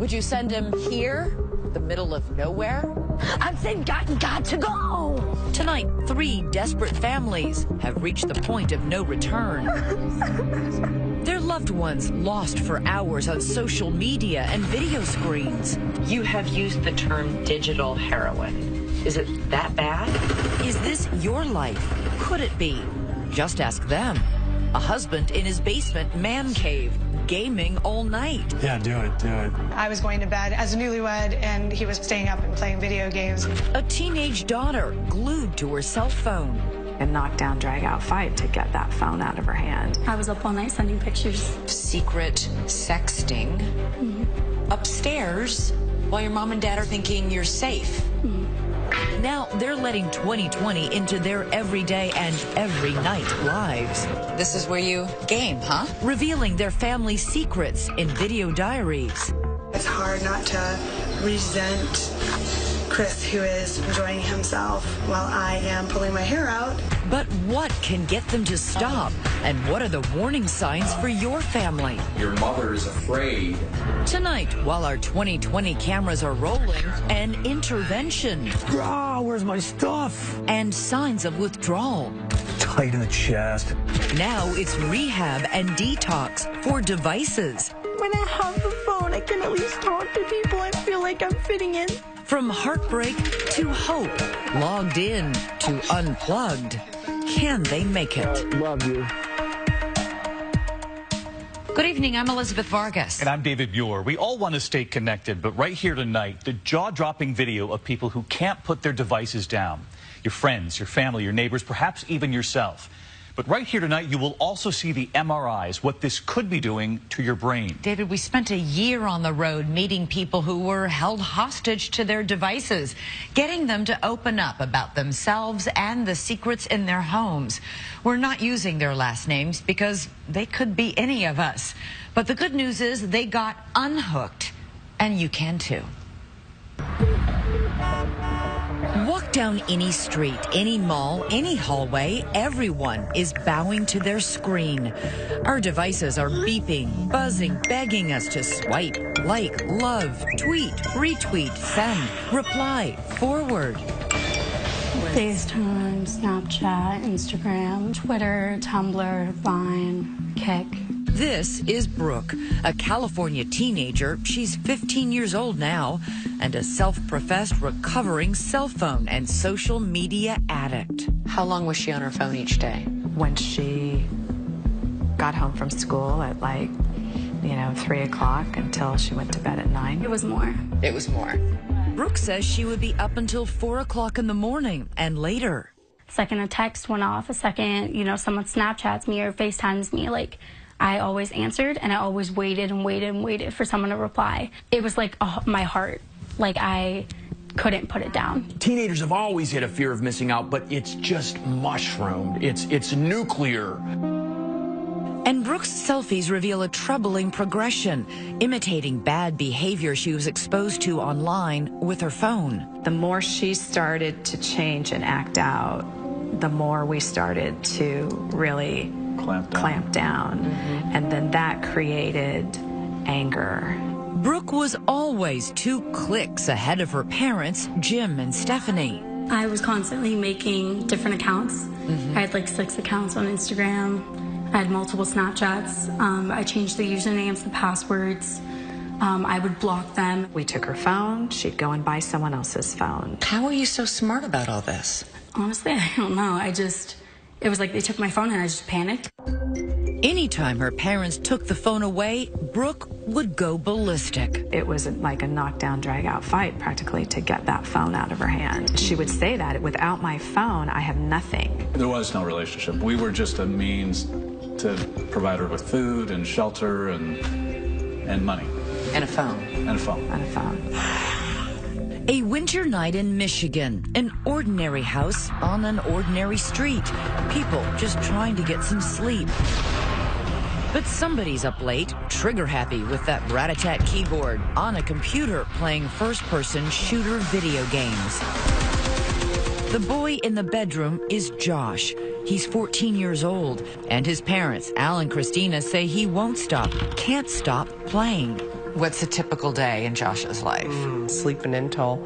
Would you send him here, the middle of nowhere? I'm saying got to go. Tonight, 3 desperate families have reached the point of no return. Their loved ones lost for hours on social media and video screens. You have used the term digital heroin. Is it that bad? Is this your life? Could it be? Just ask them. A husband in his basement man cave, gaming all night. Yeah, do it. I was going to bed as a newlywed, and he was staying up and playing video games. A teenage daughter glued to her cell phone. A knockdown, drag-out fight to get that phone out of her hand. I was up all night sending pictures. Secret sexting upstairs while your mom and dad are thinking you're safe. Now they're letting 2020 into their everyday and every night lives. This is where you game, huh? Revealing their family secrets in video diaries. It's hard not to resent Chris, who is enjoying himself while I am pulling my hair out. But what can get them to stop? And what are the warning signs for your family? Your mother is afraid. Tonight, while our 2020 cameras are rolling, an intervention. Where's my stuff? And signs of withdrawal. Tight in the chest. Now it's rehab and detox for devices. When I have the phone, I can at least talk to people. I feel like I'm fitting in. From heartbreak to hope, logged in to unplugged. Can they make it? Love you. Good evening, I'm Elizabeth Vargas. And I'm David Muir. We all want to stay connected, but right here tonight, the jaw-dropping video of people who can't put their devices down. Your friends, your family, your neighbors, perhaps even yourself. But right here tonight, you will also see the MRIs, what this could be doing to your brain. David, we spent a year on the road meeting people who were held hostage to their devices, getting them to open up about themselves and the secrets in their homes. We're not using their last names because they could be any of us. But the good news is they got unhooked, and you can too. Walk down any street, any mall, any hallway, everyone is bowing to their screen. Our devices are beeping, buzzing, begging us to swipe, like, love, tweet, retweet, send, reply, forward. FaceTime, Snapchat, Instagram, Twitter, Tumblr, Vine, Kick. This is Brooke, a California teenager. She's 15 years old now and a self-professed recovering cell phone and social media addict. How long was she on her phone each day? When she got home from school at 3 o'clock until she went to bed at 9. It was more. It was more. Brooke says she would be up until 4 o'clock in the morning and later. Second a text went off, a second, someone Snapchats me or FaceTimes me, I always answered, and I always waited and waited and waited for someone to reply. It was like my heart. I couldn't put it down. Teenagers have always had a fear of missing out, but it's just mushroomed. It's nuclear. And Brooke's selfies reveal a troubling progression, imitating bad behavior she was exposed to online with her phone. The more she started to change and act out, the more we started to really clamp down. And then that created anger. Brooke was always 2 clicks ahead of her parents, Jim and Stephanie. I was constantly making different accounts. I had 6 accounts on Instagram. I had multiple Snapchats. I changed the usernames, the passwords. I would block them. We took her phone. She'd go and buy someone else's phone. How are you so smart about all this? Honestly, I don't know. It was like they took my phone and I just panicked. Anytime her parents took the phone away, Brooke would go ballistic. It was like a knockdown, drag-out fight practically to get that phone out of her hand. She would say that, without my phone, I have nothing. There was no relationship. We were just a means to provide her with food and shelter and money. And a phone. And a phone. And a phone. A winter night in Michigan, an ordinary house on an ordinary street. People just trying to get some sleep. But somebody's up late, trigger-happy with that rat-a-tat keyboard on a computer playing first-person shooter video games. The boy in the bedroom is Josh. He's 14 years old, and his parents, Al and Christina, say he won't stop, can't stop playing. What's a typical day in Josh's life? Sleeping until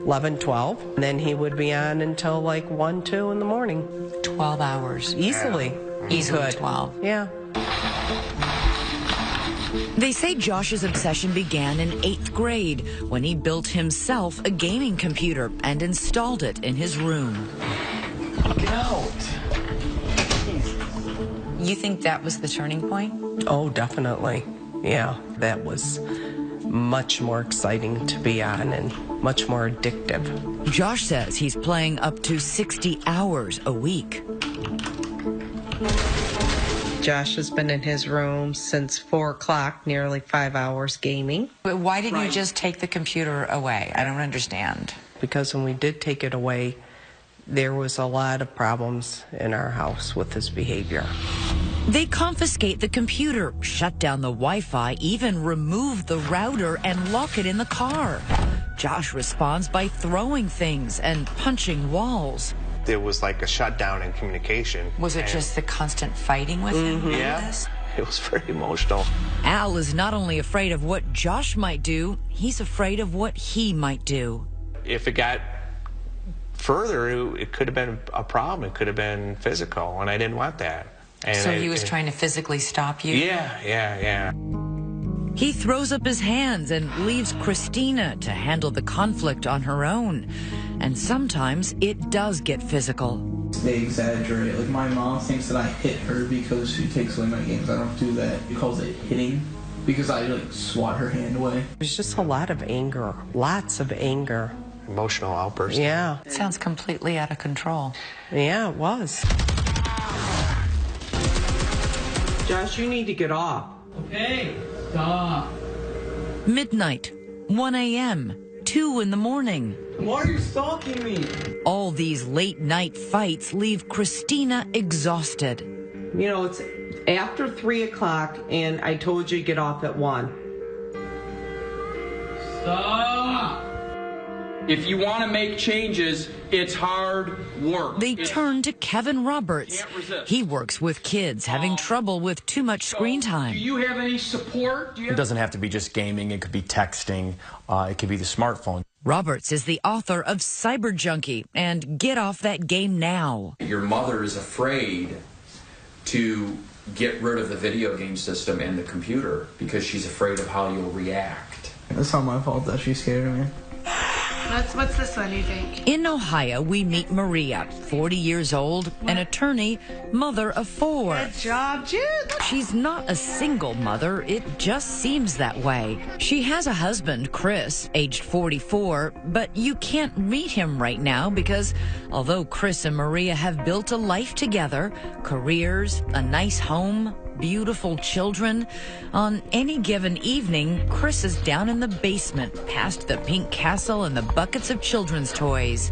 11, 12. And then he would be on until like 1, 2 in the morning. 12 hours. Easily. Easily 12. Yeah. They say Josh's obsession began in 8th grade when he built himself a gaming computer and installed it in his room. Get out. You think that was the turning point? Oh, definitely. Yeah, that was much more exciting to be on and much more addictive. Josh says he's playing up to 60 hours a week. Josh has been in his room since 4 o'clock, nearly 5 hours gaming. But why didn't you just take the computer away? I don't understand. Because when we did take it away, there was a lot of problems in our house with his behavior. They confiscate the computer, shut down the Wi-Fi, even remove the router and lock it in the car. Josh responds by throwing things and punching walls. There was like a shutdown in communication. Was it just the constant fighting with him? Yeah, it was very emotional. Al is not only afraid of what Josh might do, he's afraid of what he might do. If it got further, it could have been a problem. It could have been physical, and I didn't want that. And so he was trying to physically stop you? Yeah. He throws up his hands and leaves Christina to handle the conflict on her own. And sometimes it does get physical. They exaggerate. Like, my mom thinks that I hit her because she takes away my games. I don't do that. She calls it hitting because I, like, swat her hand away. There's just a lot of anger. Lots of anger. Emotional outbursts. Yeah. It sounds completely out of control. Yeah, it was. Josh, you need to get off. Okay, stop. Midnight, 1 a.m., 2 in the morning. Why are you stalking me? All these late night fights leave Christina exhausted. You know, it's after 3 o'clock, and I told you to get off at 1. Stop! If you want to make changes, it's hard work. They turn to Kevin Roberts. He works with kids having trouble with too much screen time. Do you have any support? It doesn't have to be just gaming. It could be texting. It could be the smartphone. Roberts is the author of Cyber Junkie and Get Off That Game Now. Your mother is afraid to get rid of the video game system and the computer because she's afraid of how you'll react. It's not my fault that she's scared of me. What's this one, you think? In Ohio, we meet Maria, 40 years old, an attorney, mother of 4. Good job, Jude. She's not a single mother. It just seems that way. She has a husband, Chris, aged 44, but you can't meet him right now because although Chris and Maria have built a life together, careers, a nice home, beautiful children, on any given evening, Chris is down in the basement past the pink castle and the buckets of children's toys.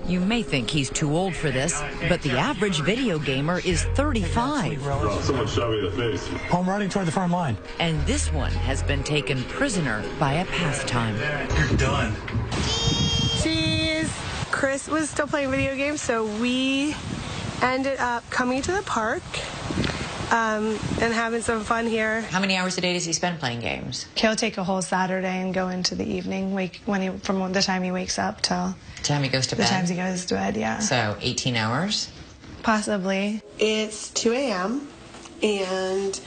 You may think he's too old for this, but the average video gamer is 35. Someone shot me in the face. I'm riding toward the front line. And this one has been taken prisoner by a pastime. You're done. Jeez. Chris was still playing video games, so we ended up coming to the park and having some fun here. How many hours a day does he spend playing games? He'll take a whole Saturday and go into the evening, from the time he wakes up till The time he goes to bed? the times he goes to bed, yeah. So 18 hours? Possibly. It's 2 a.m. and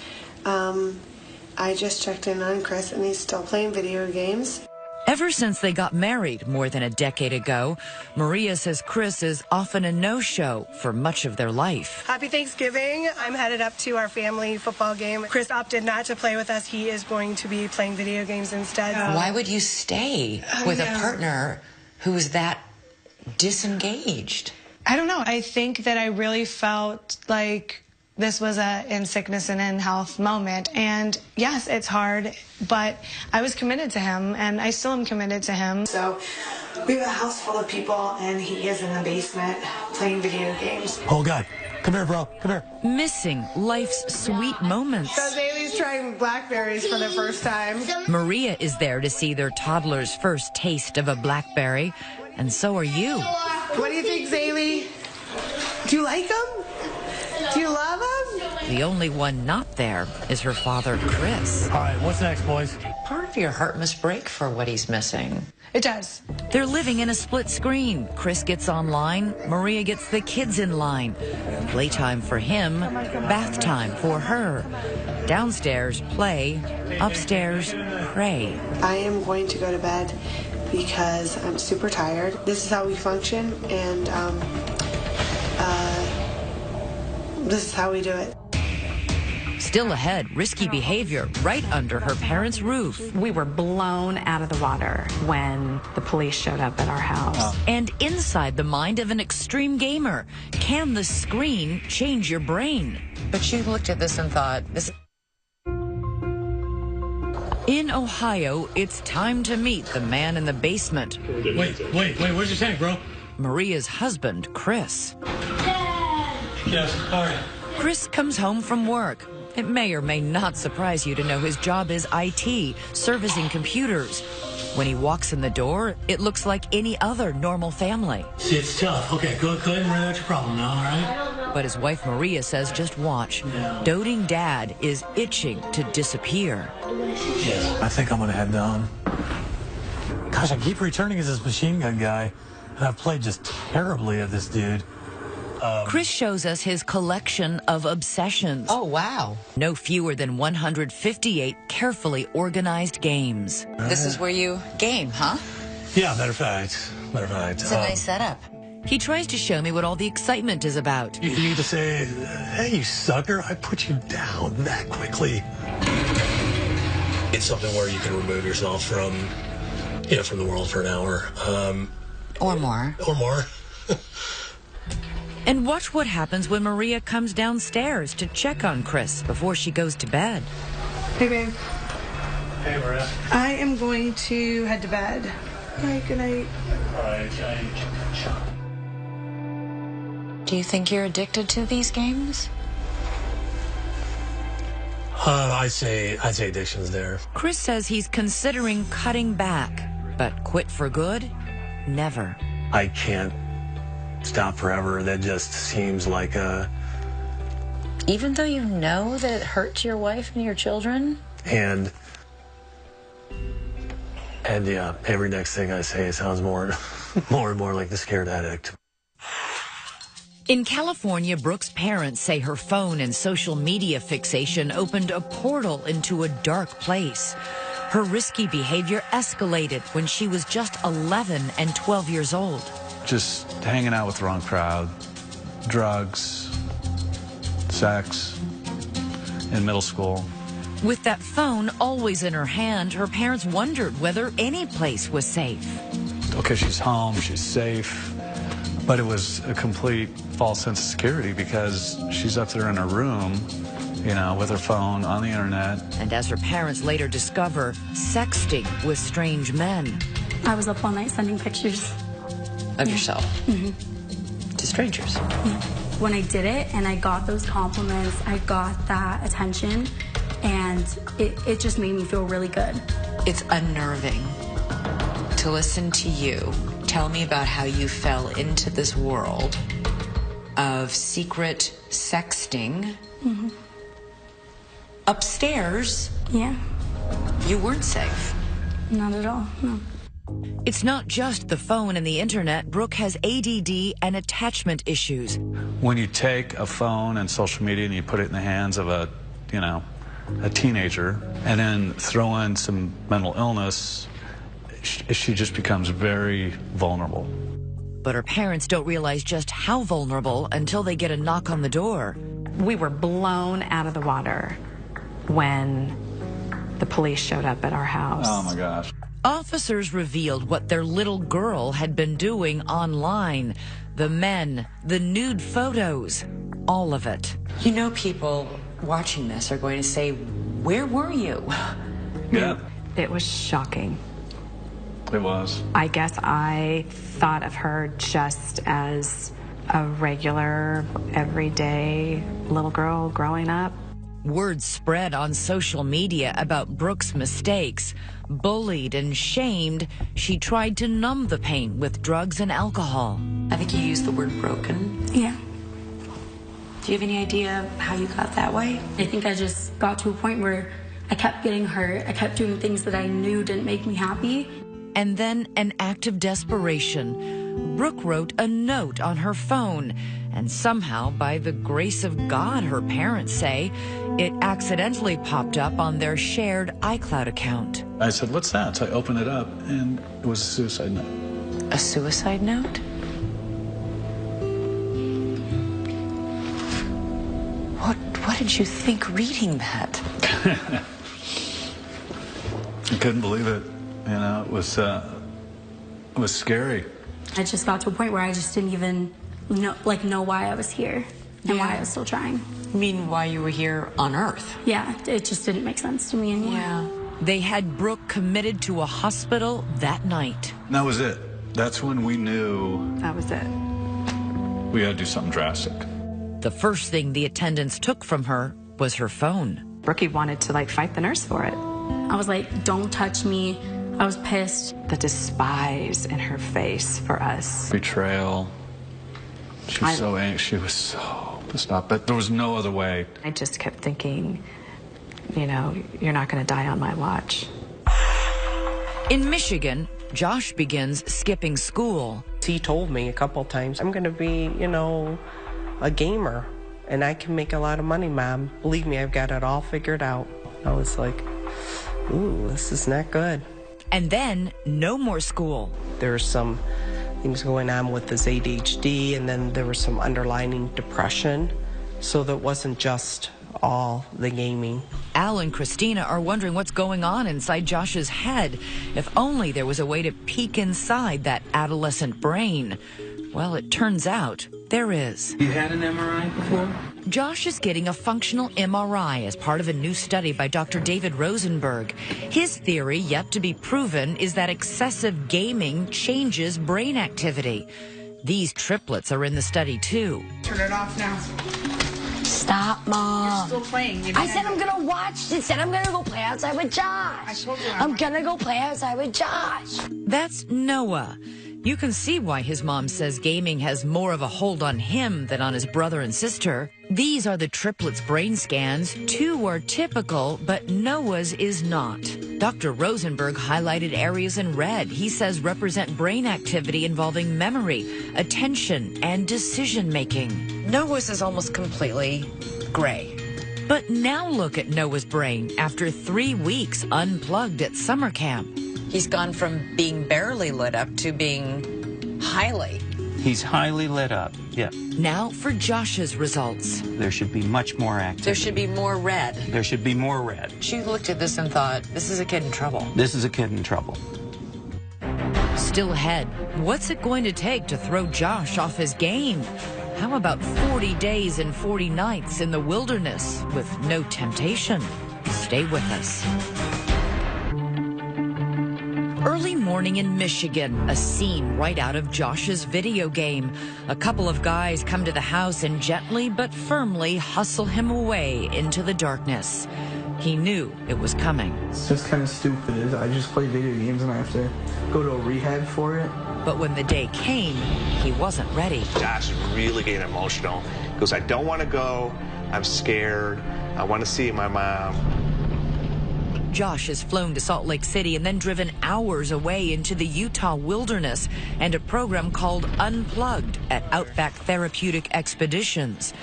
I just checked in on Chris and he's still playing video games. Ever since they got married more than a decade ago, Maria says Chris is often a no-show for much of their life. Happy Thanksgiving. I'm headed up to our family football game. Chris opted not to play with us. He is going to be playing video games instead. Why would you stay with a partner who is that disengaged? I don't know. I think that I really felt like this was a in sickness and in health moment. And yes, it's hard, but I was committed to him and I still am committed to him. So we have a house full of people and he is in the basement playing video games. Oh, God. Come here, bro. Come here. Missing life's sweet moments. So Bailey's trying blackberries for the first time. Maria is there to see their toddler's first taste of a blackberry, and so are you. What do you think, Zaylee? Do you like them? Do you love them? The only one not there is her father, Chris. All right, what's next, boys? Park your heart must break for what he's missing. It does. They're living in a split screen. Chris gets online, Maria gets the kids in line. Playtime for him, bath time for her. Downstairs, play. Upstairs, pray. I am going to go to bed because I'm super tired. This is how we function, and this is how we do it. Still ahead, risky behavior right under her parents' roof. We were blown out of the water when the police showed up at our house. And inside the mind of an extreme gamer, can the screen change your brain? But you looked at this and thought, this. In Ohio, it's time to meet the man in the basement. Wait, where's your tank, bro? Maria's husband, Chris. Yes, all right. Chris comes home from work. It may or may not surprise you to know his job is IT, servicing computers. When he walks in the door, it looks like any other normal family. See, it's tough. Okay, go ahead and write out your problem now, all right? But his wife Maria says just watch. Doting dad is itching to disappear. Yes. I think I'm going to head down. Gosh, I keep returning as this machine gun guy, and I've played just terribly at this dude. Chris shows us his collection of obsessions. Oh, wow. No fewer than 158 carefully organized games. This is where you game, huh? Yeah, matter of fact. It's a nice setup. He tries to show me what all the excitement is about. You need to say, hey, you sucker, I put you down that quickly. It's something where you can remove yourself from the world for an hour. Or more. Or more. And watch what happens when Maria comes downstairs to check on Chris before she goes to bed. Hey, babe. Hey, Maria. I am going to head to bed. All right, good night. All right, Do you think you're addicted to these games? I'd say addiction's there. Chris says he's considering cutting back, but quit for good? Never. I can't stop forever. That just seems like a... Even though you know that it hurts your wife and your children? And yeah, every next thing I say sounds more and more like the scared addict. In California, Brooke's parents say her phone and social media fixation opened a portal into a dark place. Her risky behavior escalated when she was just 11 and 12 years old. Just hanging out with the wrong crowd, drugs, sex, in middle school. With that phone always in her hand, her parents wondered whether any place was safe. Okay, she's home, she's safe, but it was a complete false sense of security because she's up there in her room, with her phone on the internet. And as her parents later discover, sexting with strange men. I was up all night sending pictures. Of yourself? To strangers? Yeah. When I did it and I got those compliments, I got that attention, and it just made me feel really good. It's unnerving to listen to you tell me about how you fell into this world of secret sexting. Upstairs, yeah, you weren't safe. Not at all, no. It's not just the phone and the internet. Brooke has ADD and attachment issues. When you take a phone and social media and you put it in the hands of a teenager and then throw in some mental illness, she just becomes very vulnerable. But her parents don't realize just how vulnerable until they get a knock on the door. We were blown out of the water when the police showed up at our house. Oh my gosh. Officers revealed what their little girl had been doing online. The men, the nude photos, all of it. People watching this are going to say, where were you? Yeah. It was shocking. It was. I guess I thought of her just as a regular, everyday little girl growing up. Word spread on social media about Brooke's mistakes. Bullied and shamed, she tried to numb the pain with drugs and alcohol. I think you used the word broken. Yeah. Do you have any idea how you got that way? I think I just got to a point where I kept getting hurt. I kept doing things that I knew didn't make me happy. And then, an act of desperation, Brooke wrote a note on her phone, and somehow, by the grace of God, her parents say, it accidentally popped up on their shared iCloud account. I said, "What's that?" So I opened it up, and it was a suicide note. A suicide note? What did you think reading that? I couldn't believe it. You know, it was scary. I just got to a point where I just didn't even know why I was here and why I was still trying. You mean why you were here on Earth? Yeah, it just didn't make sense to me anymore. Yeah. They had Brooke committed to a hospital that night. And that was it. That's when we knew That was it. we had to do something drastic. The first thing the attendants took from her was her phone. Brookie wanted to fight the nurse for it. I was like, don't touch me. I was pissed. The despise in her face for us. Betrayal. She was so angry. She was so pissed off. But there was no other way. I just kept thinking, you're not going to die on my watch. In Michigan, Josh begins skipping school. He told me a couple times, I'm going to be, a gamer, and I can make a lot of money, Mom. Believe me, I've got it all figured out. I was like, ooh, this is not good. And then, no more school. There were some things going on with his ADHD, and then there was some underlying depression, so that wasn't just all the gaming. Al and Christina are wondering what's going on inside Josh's head. If only there was a way to peek inside that adolescent brain. Well, it turns out there is. You had an MRI before? Josh is getting a functional MRI as part of a new study by Dr. David Rosenberg. His theory, yet to be proven, is that excessive gaming changes brain activity. These triplets are in the study, too. Turn it off now. Stop, Mom. You're still playing. I said I'm going to watch. It said I'm going to go play outside with Josh. I told you I'm going to go play outside with Josh. That's Noah. You can see why his mom says gaming has more of a hold on him than on his brother and sister. These are the triplets' brain scans. 2 are typical, but Noah's is not. Dr. Rosenberg highlighted areas in red he says represent brain activity involving memory, attention, and decision-making. Noah's is almost completely gray. But now look at Noah's brain after 3 weeks unplugged at summer camp. He's gone from being barely lit up to being highly. He's highly lit up, yeah. Now for Josh's results. There should be much more activity. There should be more red. There should be more red. She looked at this and thought, this is a kid in trouble. This is a kid in trouble. Still ahead, what's it going to take to throw Josh off his game? How about 40 days and 40 nights in the wilderness with no temptation? Stay with us. Early morning in Michigan, a scene right out of Josh's video game. A couple of guys come to the house and gently but firmly hustle him away into the darkness. He knew it was coming. It's just kind of stupid. I just play video games and I have to go to a rehab for it. But when the day came, he wasn't ready. Josh is really getting emotional. He goes, I don't want to go. I'm scared. I want to see my mom. Josh has flown to Salt Lake City and then driven hours away into the Utah wilderness and a program called Unplugged at Outback Therapeutic Expeditions.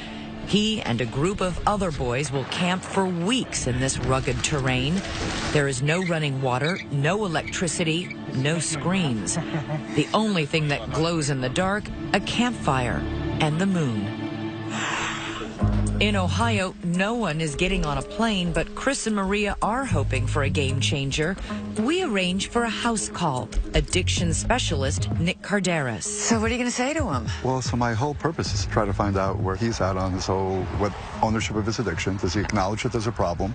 He and a group of other boys will camp for weeks in this rugged terrain. There is no running water, no electricity, no screens. The only thing that glows in the dark, a campfire and the moon. In Ohio, no one is getting on a plane, but Chris and Maria are hoping for a game changer. We arrange for a house call. Addiction specialist Nick Carderas. So what are you going to say to him? Well, so my whole purpose is to try to find out where he's at on his whole ownership of his addiction. Does he acknowledge that there's a problem?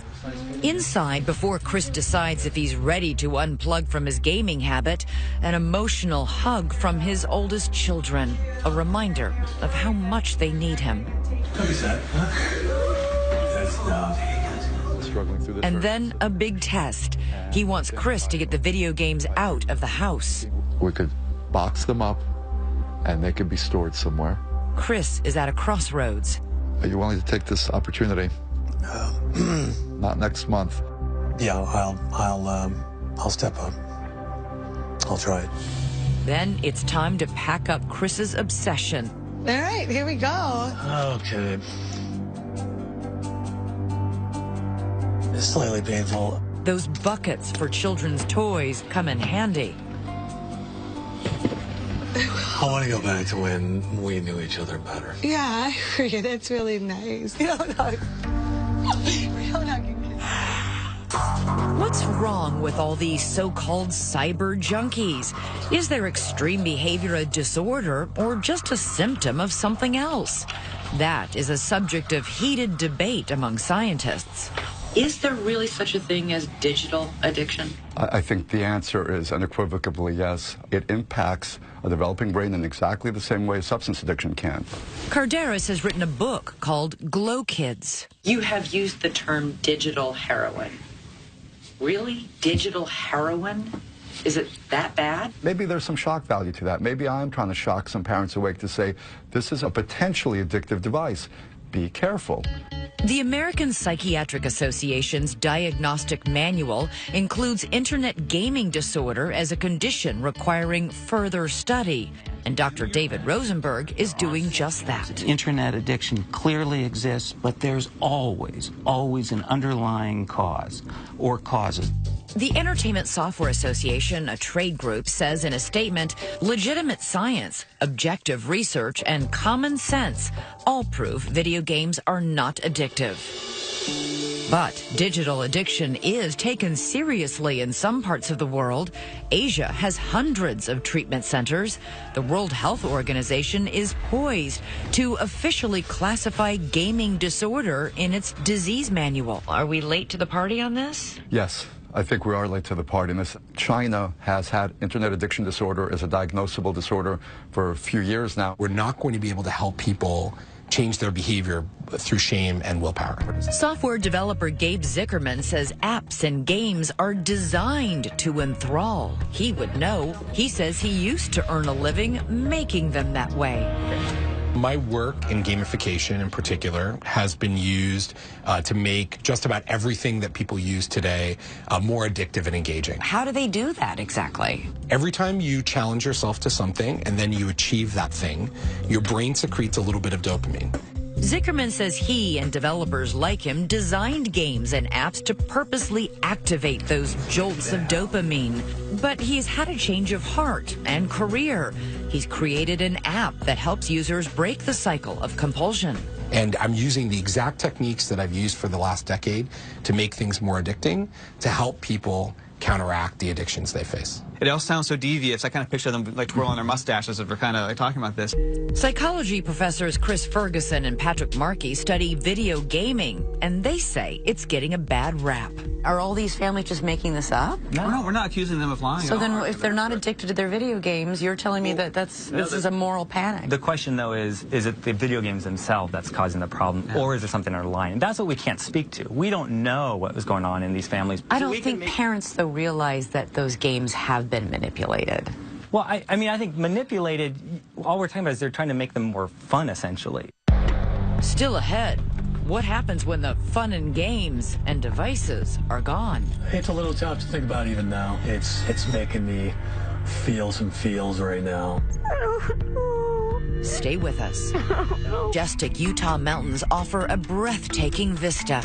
Inside, before Chris decides if he's ready to unplug from his gaming habit, an emotional hug from his oldest children. A reminder of how much they need him. Struggling through this. And then a big test. He wants Chris to get the video games out of the house. We could box them up and they could be stored somewhere. Chris is at a crossroads. Are you willing to take this opportunity? Not next month. Yeah, I'll step up. I'll try it. Then it's time to pack up Chris's obsession. All right, here we go. Okay. It's slightly painful. Those buckets for children's toys come in handy. I want to go back to when we knew each other better. Yeah, I agree. That's really nice. Real hugging. What's wrong with all these so-called cyber junkies? Is their extreme behavior a disorder or just a symptom of something else? That is a subject of heated debate among scientists. Is there really such a thing as digital addiction? I think the answer is unequivocally yes. It impacts a developing brain in exactly the same way substance addiction can. Carderas has written a book called Glow Kids. You have used the term digital heroin. Really? Digital heroin? Is it that bad? Maybe there's some shock value to that. Maybe I'm trying to shock some parents awake to say, this is a potentially addictive device. Be careful. The American Psychiatric Association's diagnostic manual includes internet gaming disorder as a condition requiring further study. And Dr. David Rosenberg is doing just that. Internet addiction clearly exists, but there's always an underlying cause or causes. The Entertainment Software Association, a trade group, says in a statement, legitimate science, objective research, and common sense all prove video games are not addictive. But digital addiction is taken seriously in some parts of the world. Asia has hundreds of treatment centers. The World Health Organization is poised to officially classify gaming disorder in its disease manual. Are we late to the party on this? Yes. I think we are late to the party. China has had internet addiction disorder as a diagnosable disorder for a few years now. We're not going to be able to help people change their behavior through shame and willpower. Software developer Gabe Zickerman says apps and games are designed to enthrall. He would know. He says he used to earn a living making them that way. My work in gamification in particular has been used to make just about everything that people use today more addictive and engaging. How do they do that exactly? Every time you challenge yourself to something and then you achieve that thing, your brain secretes a little bit of dopamine. Zickerman says he and developers like him designed games and apps to purposely activate those jolts of dopamine. But he's had a change of heart and career. He's created an app that helps users break the cycle of compulsion. And I'm using the exact techniques that I've used for the last decade to make things more addicting, to help people counteract the addictions they face. It all sounds so devious. I kind of picture them like twirling their mustaches as we're kind of like talking about this. Psychology professors Chris Ferguson and Patrick Markey study video gaming, and they say it's getting a bad rap. Are all these families just making this up? No, we're not accusing them of lying. So then if they're not addicted to their video games, you're telling me that this is a moral panic. The question, though, is it the video games themselves that's causing the problem, or is there something underlying? That's what we can't speak to. We don't know what was going on in these families. I don't think parents, though, realize that those games have been manipulated. Well, I mean, I think manipulated, all we're talking about is they're trying to make them more fun, essentially. Still ahead, what happens when the fun and games and devices are gone? It's a little tough to think about even now. It's making me feel some feels right now. Stay with us. Majestic Utah mountains offer a breathtaking vista.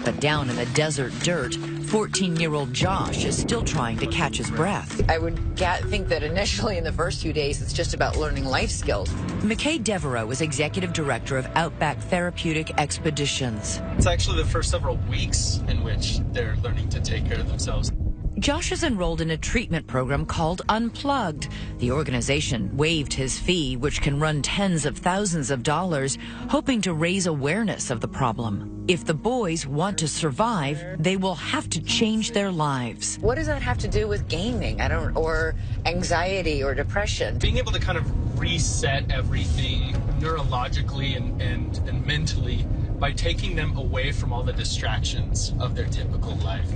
But down in the desert dirt, 14-year-old Josh is still trying to catch his breath. I would think that initially in the first few days, it's just about learning life skills. McKay Devereaux is executive director of Outback Therapeutic Expeditions. It's actually the first several weeks in which they're learning to take care of themselves. Josh is enrolled in a treatment program called Unplugged. The organization waived his fee, which can run tens of thousands of dollars, hoping to raise awareness of the problem. If the boys want to survive, they will have to change their lives. What does that have to do with gaming? Or anxiety or depression? Being able to kind of reset everything neurologically and mentally by taking them away from all the distractions of their typical life.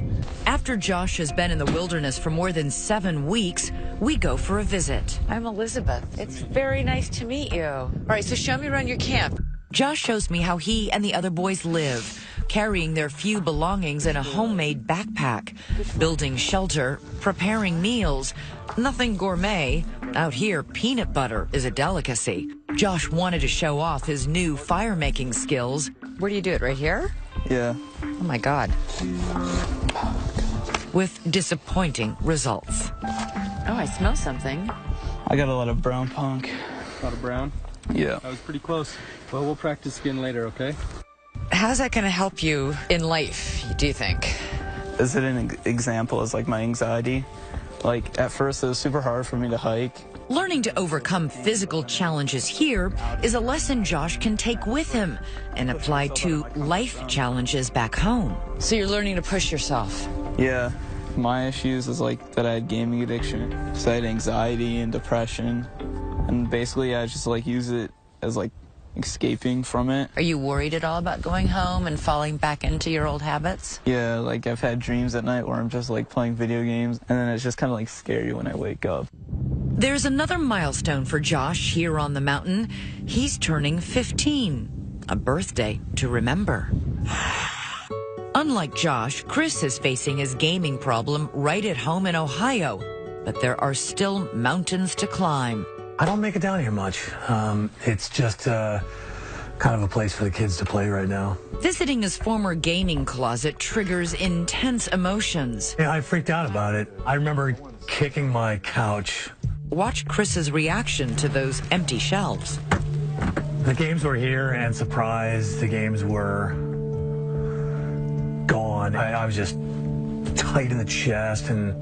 After Josh has been in the wilderness for more than 7 weeks, we go for a visit. I'm Elizabeth. It's very nice to meet you. All right, so show me around your camp. Josh shows me how he and the other boys live. carrying their few belongings in a homemade backpack, building shelter, preparing meals. Nothing gourmet. Out here, peanut butter is a delicacy. Josh wanted to show off his new fire-making skills. Where do you do it? Right here? Yeah. Oh my God. With disappointing results. Oh, I smell something. I got a lot of brown punk. A lot of brown? Yeah. That was pretty close. Well, we'll practice again later, okay? How's that going to help you in life, do you think? Is it an example as like my anxiety? Like at first it was super hard for me to hike. Learning to overcome physical challenges here is a lesson Josh can take with him and apply to life challenges back home. So you're learning to push yourself. Yeah. My issues is like that I had gaming addiction. So I had anxiety and depression. And basically I just like use it as like escaping from it. Are you worried at all about going home and falling back into your old habits? Yeah, like I've had dreams at night where I'm just like playing video games and then it's just kind of like scary when I wake up. There's another milestone for Josh here on the mountain. He's turning 15, a birthday to remember. Unlike Josh, Chris is facing his gaming problem right at home in Ohio, but there are still mountains to climb. I don't make it down here much. It's just kind of a place for the kids to play right now. Visiting his former gaming closet triggers intense emotions. Yeah, I freaked out about it. I remember kicking my couch. Watch Chris's reaction to those empty shelves. The games were here, and surprise, the games were gone. I was just tight in the chest, and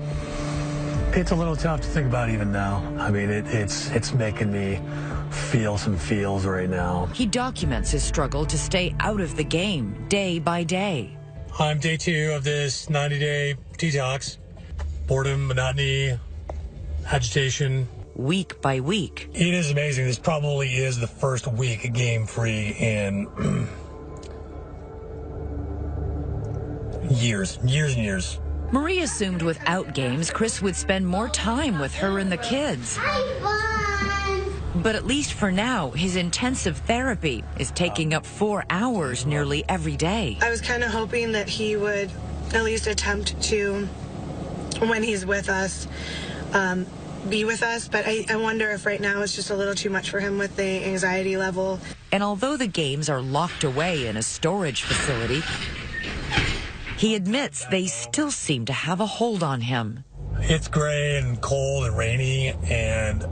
it's a little tough to think about even now. I mean, it's making me feel some feels right now. He documents his struggle to stay out of the game day by day. I'm day 2 of this 90-day detox. Boredom, monotony, agitation. Week by week. It is amazing. This probably is the first week game-free in years and years. Marie assumed without games, Chris would spend more time with her and the kids. But at least for now, his intensive therapy is taking up 4 hours nearly every day. I was kind of hoping that he would at least attempt to, when he's with us, be with us, but I wonder if right now it's just a little too much for him with the anxiety level. And although the games are locked away in a storage facility, he admits they still seem to have a hold on him. It's gray and cold and rainy, and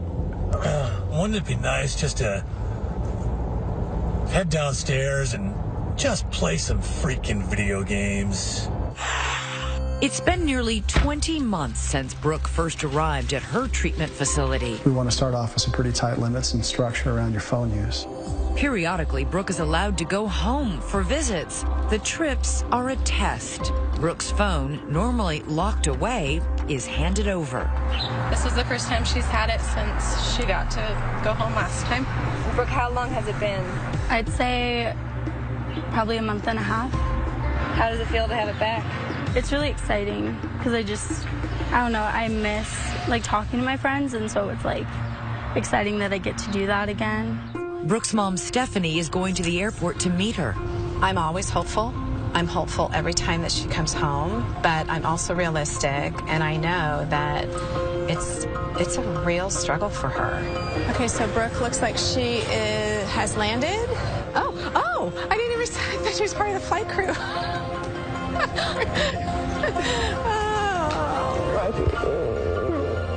wouldn't it be nice just to head downstairs and just play some freaking video games? It's been nearly 20 months since Brooke first arrived at her treatment facility. We want to start off with some pretty tight limits and structure around your phone use. Periodically, Brooke is allowed to go home for visits. The trips are a test. Brooke's phone, normally locked away, is handed over. This is the first time she's had it since she got to go home last time. Brooke, how long has it been? I'd say probably a month and a half. How does it feel to have it back? It's really exciting because I don't know, I miss like talking to my friends, and so it's like exciting that I get to do that again. Brooke's mom, Stephanie, is going to the airport to meet her. I'm always hopeful. I'm hopeful every time that she comes home, but I'm also realistic, and I know that it's a real struggle for her. Okay, so Brooke looks like she has landed. Oh, I didn't even think that she was part of the flight crew.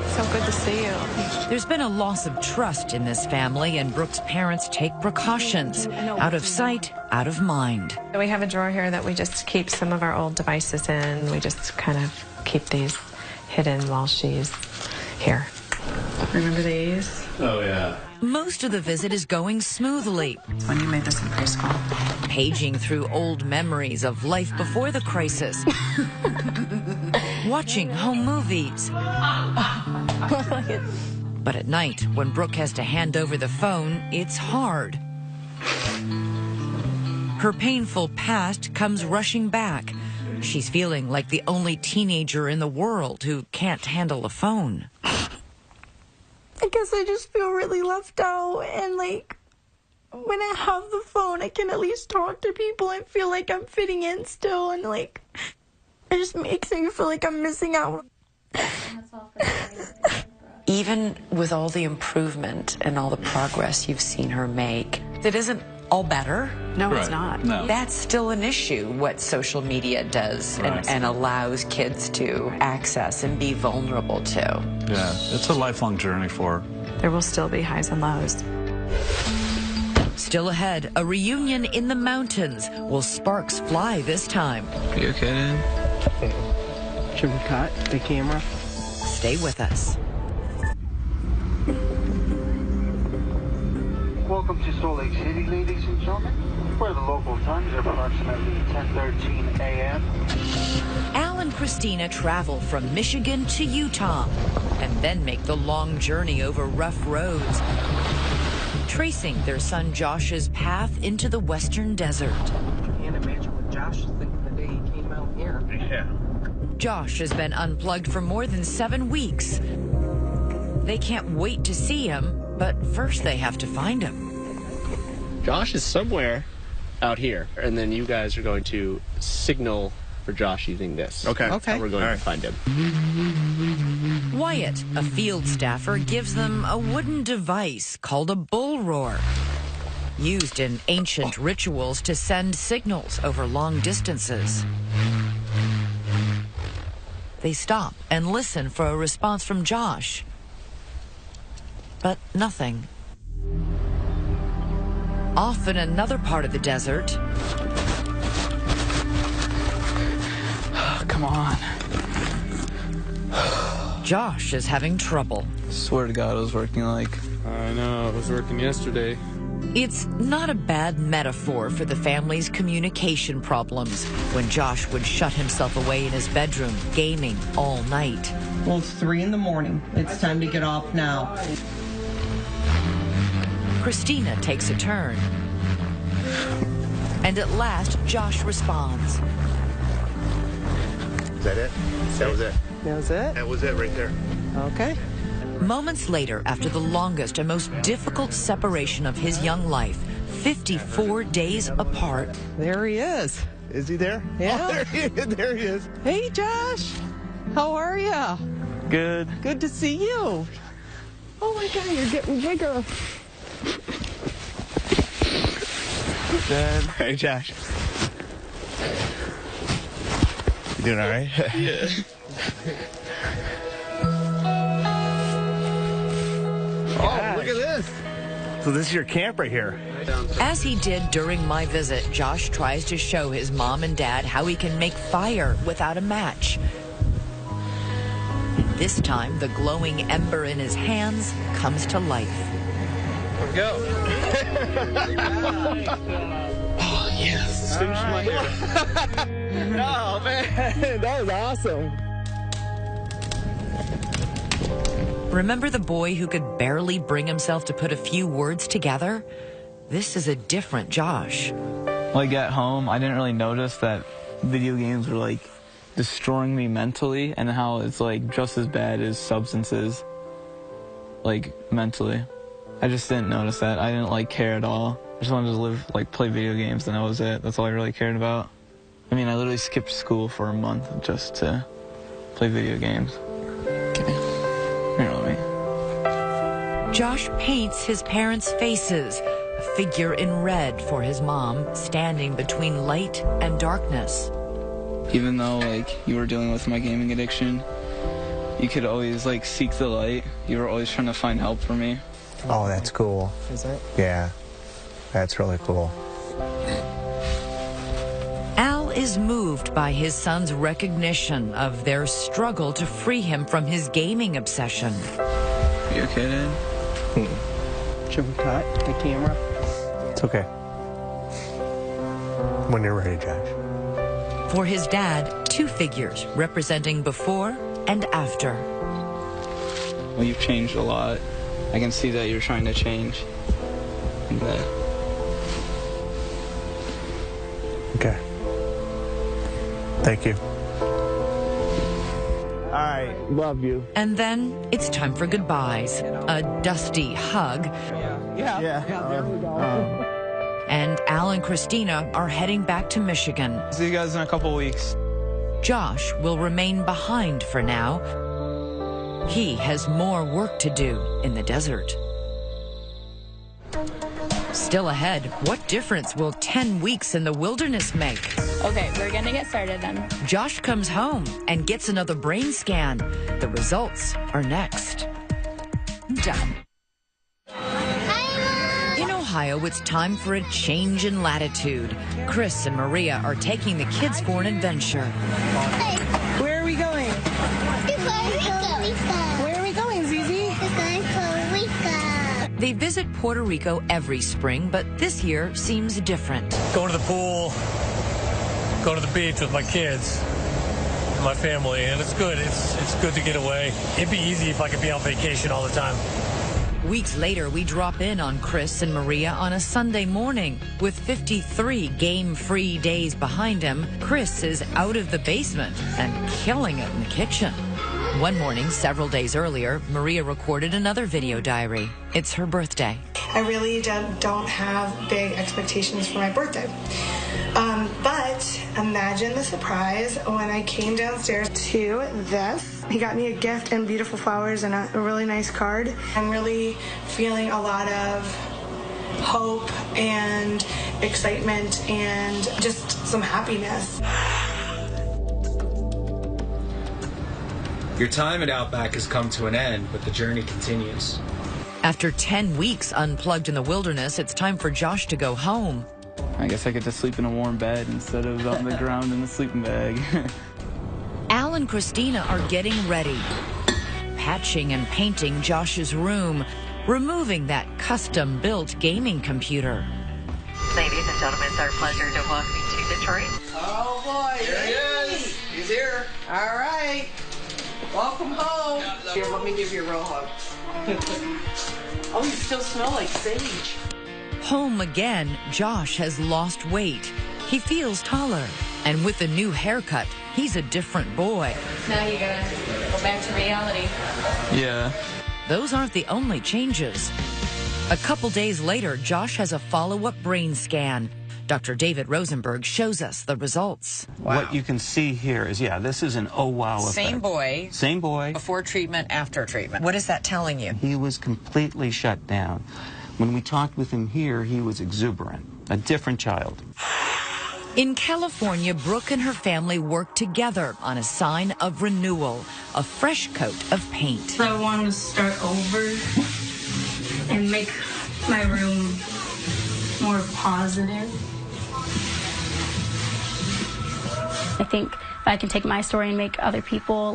So good to see you. There's been a loss of trust in this family, and Brooke's parents take precautions. Out of sight, out of mind. We have a drawer here that we just keep some of our old devices in. We just kind of keep these hidden while she's here. Remember these? Oh, yeah. Most of the visit is going smoothly. When you made this in preschool. Paging through old memories of life before the crisis. Watching home movies. But at night, when Brooke has to hand over the phone, it's hard. Her painful past comes rushing back. She's feeling like the only teenager in the world who can't handle a phone. I guess I just feel really left out and like when I have the phone, I can at least talk to people and feel like I'm fitting in still, and like it just makes me feel like I'm missing out. Even with all the improvement and all the progress you've seen her make, it isn't all better. No, it's not. No. That's still an issue, what social media does and allows kids to access and be vulnerable to. Yeah, it's a lifelong journey for her. There will still be highs and lows. Still ahead, a reunion in the mountains. Will sparks fly this time? Are you okay, dude? Should we cut the camera? Stay with us. Welcome to Salt Lake City, ladies and gentlemen, where the local time is approximately 10:13 a.m. Al and Christina travel from Michigan to Utah and then make the long journey over rough roads, tracing their son Josh's path into the western desert. Can't imagine what Josh is thinking the day he came out here. Yeah. Josh has been unplugged for more than 7 weeks. They can't wait to see him, but first they have to find him. Josh is somewhere out here, and then you guys are going to signal for Josh using this. Okay. That's how we're going to find him. Wyatt, a field staffer, gives them a wooden device called a bull roar, used in ancient rituals to send signals over long distances. They stop and listen for a response from Josh, but nothing. Off in another part of the desert. Come on. Josh is having trouble. Swear to God, it was working like... I know, it was working yesterday. It's not a bad metaphor for the family's communication problems when Josh would shut himself away in his bedroom, gaming all night. Well, it's 3 in the morning. It's time to get off now. Christina takes a turn. And at last, Josh responds. Is that it? That was it. That was it? That was it right there. Okay. Moments later, after the longest and most difficult separation of his young life, 54 days apart. There he is. Is he there? Yeah. Oh, there he is. Hey, Josh. How are ya? Good. Good to see you. Oh my God, you're getting bigger. Dad. Hey, Josh. You doing all right? Yeah. Oh, look at this. So this is your camp right here. As he did during my visit, Josh tries to show his mom and dad how he can make fire without a match. And this time, the glowing ember in his hands comes to life. Here we go. Oh, yes. Finish my hair. Oh, man. That was awesome. Remember the boy who could barely bring himself to put a few words together? This is a different Josh. Like at home, I didn't really notice that video games were like destroying me mentally, and how it's like just as bad as substances, like mentally. I just didn't notice that. I didn't like care at all. I just wanted to live, like play video games, and that was it. That's all I really cared about. I mean, I literally skipped school for a month just to play video games. Here, let me. Josh paints his parents' faces, a figure in red for his mom, standing between light and darkness. Even though, like, you were dealing with my gaming addiction, you could always, like, seek the light. You were always trying to find help for me. Oh, that's cool. Is it? Yeah, that's really cool. Al is moved by his son's recognition of their struggle to free him from his gaming obsession. Are you okay, Dad? Should we cut the camera? It's okay. When you're ready, Josh. For his dad, 2 figures representing before and after. Well, you've changed a lot. I can see that you're trying to change. And Okay. Thank you. All right, love you. And then it's time for goodbyes. A dusty hug. Yeah. There we go. and Al and Christina are heading back to Michigan. See you guys in a couple weeks. Josh will remain behind for now. He has more work to do in the desert. Still ahead, what difference will 10 weeks in the wilderness make? Okay, we're gonna get started then. Josh comes home and gets another brain scan. The results are next. Done. In Ohio, it's time for a change in latitude. Chris and Maria are taking the kids for an adventure. Hey, where are we going? Where are we going, Zizi? We're going to Puerto Rico. They visit Puerto Rico every spring, but this year seems different. Going to the pool, going to the beach with my kids, my family, and it's good. It's good to get away. It'd be easy if I could be on vacation all the time. Weeks later, we drop in on Chris and Maria on a Sunday morning. With 53 game-free days behind him, Chris is out of the basement and killing it in the kitchen. One morning, several days earlier, Maria recorded another video diary. It's her birthday. I really don't have big expectations for my birthday. But imagine the surprise when I came downstairs to this. He got me a gift and beautiful flowers and a really nice card. I'm really feeling a lot of hope and excitement and just some happiness. Your time at Outback has come to an end, but the journey continues. After 10 weeks unplugged in the wilderness, it's time for Josh to go home. I guess I get to sleep in a warm bed instead of on the ground in a sleeping bag. Al and Christina are getting ready, patching and painting Josh's room, removing that custom-built gaming computer. Ladies and gentlemen, it's our pleasure to welcome you to Detroit. Oh boy, here he is. He's here. All right. Welcome home. Here, let me give you a real hug. Oh, you still smell like sage. Home again, Josh has lost weight. He feels taller. And with a new haircut, he's a different boy. Now you gotta go back to reality. Yeah. Those aren't the only changes. A couple days later, Josh has a follow-up brain scan. Dr. David Rosenberg shows us the results. Wow. What you can see here is, this is an oh wow effect. Same boy. Same boy. Before treatment, after treatment. What is that telling you? He was completely shut down. When we talked with him here, he was exuberant. A different child. In California, Brooke and her family worked together on a sign of renewal, a fresh coat of paint. So I wanted to start over and make my room more positive. I think if I can take my story and make other people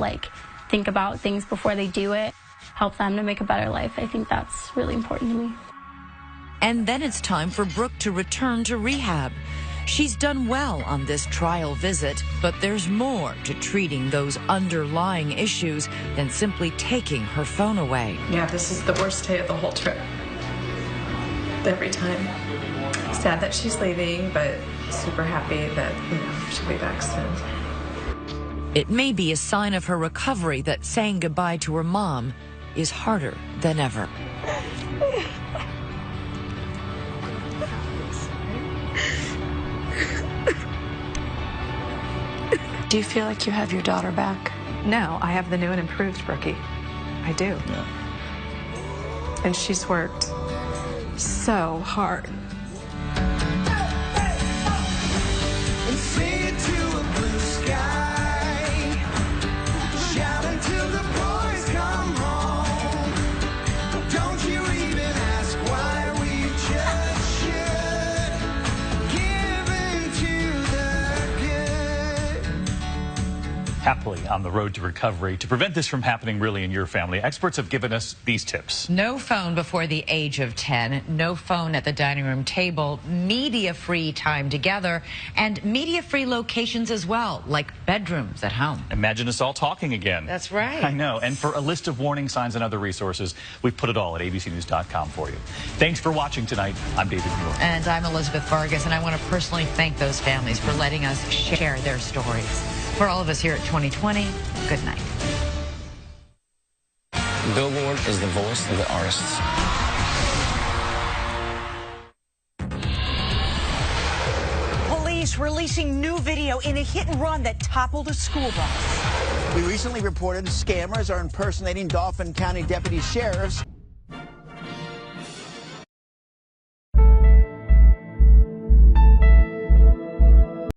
think about things before they do it, help them to make a better life, I think that's really important to me. And then it's time for Brooke to return to rehab. She's done well on this trial visit, but there's more to treating those underlying issues than simply taking her phone away. Yeah, this is the worst day of the whole trip. Every time. Sad that she's leaving, but super happy that, she'll be back soon. It may be a sign of her recovery that saying goodbye to her mom is harder than ever. Do you feel like you have your daughter back? No, I have the new and improved Brookie. I do. Yeah. And she's worked so hard. And sing it to a blue sky. Shout until the boys come home. Don't you even ask why, we just should. Give into the good. Happily on the road to recovery. To prevent this from happening really in your family, experts have given us these tips. No phone before the age of 10, no phone at the dining room table, media-free time together, and media-free locations as well, like bedrooms at home. Imagine us all talking again. That's right. I know. And for a list of warning signs and other resources, we've put it all at abcnews.com for you. Thanks for watching tonight. I'm David Muir. And I'm Elizabeth Vargas, and I want to personally thank those families for letting us share their stories. For all of us here at 2020, good night. Billboard is the voice of the artists. releasing new video in a hit and run that toppled a school bus. We recently reported scammers are impersonating Dauphin County deputy sheriffs